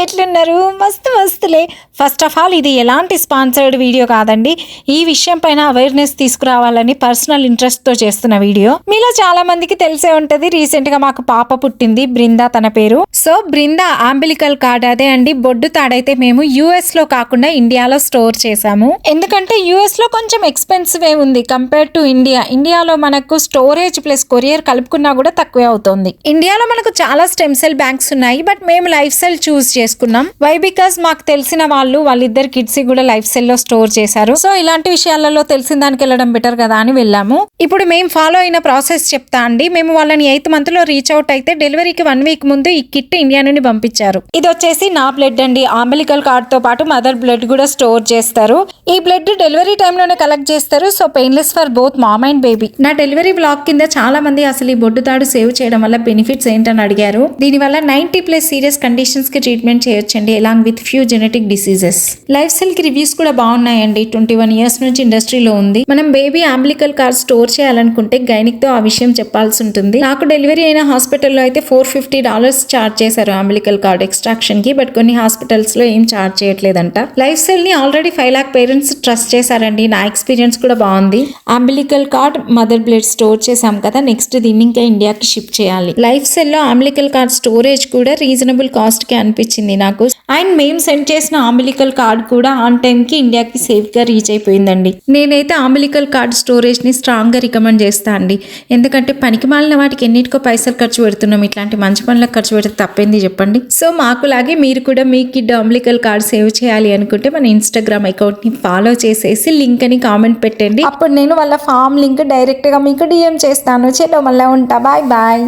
ఎట్లున్నారు? మస్తు మస్తులే. First of all ఇది ఎలాంటి స్పాన్సర్డ్ వీడియో కాదండి. ఈ విషయం పైన అవేర్నెస్ తీసుకురావాలని పర్సనల్ ఇంట్రెస్ట్తో చేస్తున్న వీడియో. మీలో చాలా మందికి తెలిసే ఉంటది, రీసెంట్ గా మాకు పాప పుట్టింది, బృందా తన పేరు. సో బృందా అంబిలికల్ కార్డ్ అదే అండి బొడ్డు తాడైతే మేము యుఎస్ లో కాకుండా ఇండియాలో స్టోర్ చేసాము. ఎందుకంటే యుఎస్ లో కొంచెం ఎక్స్పెన్సివ్ ఉంది కంపేర్ టు ఇండియా. ఇండియాలో మనకు స్టోరేజ్ ప్లస్ కొరియర్ కలుపుకున్నా కూడా తక్కువే అవుతుంది. ఇండియాలో మనకు చాలా స్టెమ్ సెల్ బ్యాంక్స్ ఉన్నాయి, బట్ మేము లైఫ్ సెల్ చూస్ చేసుకున్నాం. వై బికాస్ మాకు తెలిసిన వాళ్ళిద్దరు కిడ్స్ కూడా లైఫ్ సెల్ లో స్టోర్ చేశారు. సో ఇలాంటి విషయాలలో తెలిసిన దానికి వెళ్ళడం బెటర్ కదా అని వెళ్ళాము. ఇప్పుడు మేము ఫాలో అయిన ప్రాసెస్ చెప్తా అండి. మేము వాళ్ళని 8th month లో రీచ్ అవుట్ అయితే డెలివరీకి 1 week ముందు ఈ కిట్ ఇండియా నుండి పంపించారు. ఇది వచ్చేసి నా బ్లడ్ అండి. అంబిలికల్ కార్డ్ తో పాటు మదర్ బ్లడ్ కూడా స్టోర్ చేస్తారు. ఈ బ్లడ్ డెలివరీ టైంలోనే కలెక్ట్ చేస్తారు. So painless for both mom and baby. నా డెలివరీ బ్లాగ్ కింద చాలా మంది అసలు ఈ బొడ్డు తాడు సేవ్ చేయడం వల్ల బెనిఫిట్స్ ఏంటని అడిగారు. దీనివల్ల 90+ సీరియస్ కండిషన్స్ కి ట్రీట్మెంట్ చేయొచ్చండి, along with few genetic diseases. Life cell కి రివ్యూస్ కూడా బాగున్నాయండి. 21 years నుంచి ఇండస్ట్రీలో ఉంది. మనం బేబీ అంబిలికల్ కార్డ్ స్టోర్ చేయాలనుకుంటే గైనిక్ తో ఆ విషయం చెప్పాల్సి ఉంటుంది. నాకు డెలివరీ అయిన హాస్పిటల్లో అయితే $450 చార్జ్ చేశారు అంబిలికల్ కార్డ్ ఎక్స్ట్రాక్షన్ కి, బట్ కొన్ని హాస్పిటల్స్ లో ఏం చార్జ్ చేయట్లేదంట. లైఫ్ సెల్ ని ఆల్రెడీ 5 lakh పేరెంట్స్ ట్రస్ట్ చేశారండి. నా ఎక్స్పీరియన్స్ కూడా బాగుంది. Umbilical card mother blood store చేసాం కదా, నెక్స్ట్ దీన్ని ఇంకా ఇండియాకి షిప్ చేయాలి. లైఫ్ సెల్ లో అంబిలికల్ కార్డ్ స్టోరేజ్ కూడా రీజనబుల్ కాస్ట్ కి అనిపించింది నాకు. అండ్ మేము సెండ్ చేసిన అంబిలికల్ కార్డ్ కూడా ఆన్ టైం కి ఇండియాకి సేఫ్ గా రీచ్ అయిపోయిందండి. నేనైతే అంబిలికల్ కార్డ్ స్టోరేజ్ ని స్ట్రాంగ్ గా రికమెండ్ చేస్తా అండి. ఎందుకంటే పనికి మాలిన వాటికి ఎన్నిటికో పైసలు ఖర్చు పెడుతున్నాం, ఇట్లాంటి మంచి పనులకు ఖర్చు పెడితే తప్పేంది చెప్పండి. సో మాకులాగే మీరు కూడా మీ కిడ్ అంబిలికల్ కార్డ్ సేవ్ చేయాలి అనుకుంటే మన ఇన్స్టాగ్రామ్ అకౌంట్ ని ఫాలో చేసేసి లింక్ అని కామెంట్ పెట్టండి. అప్పుడు నేను వాళ్ళ ఫామ్ లింక్ డైరెక్ట్ గా మీకు డిఎం చేస్తాను. చలో మళ్ళీ ఉంటా. Bye bye.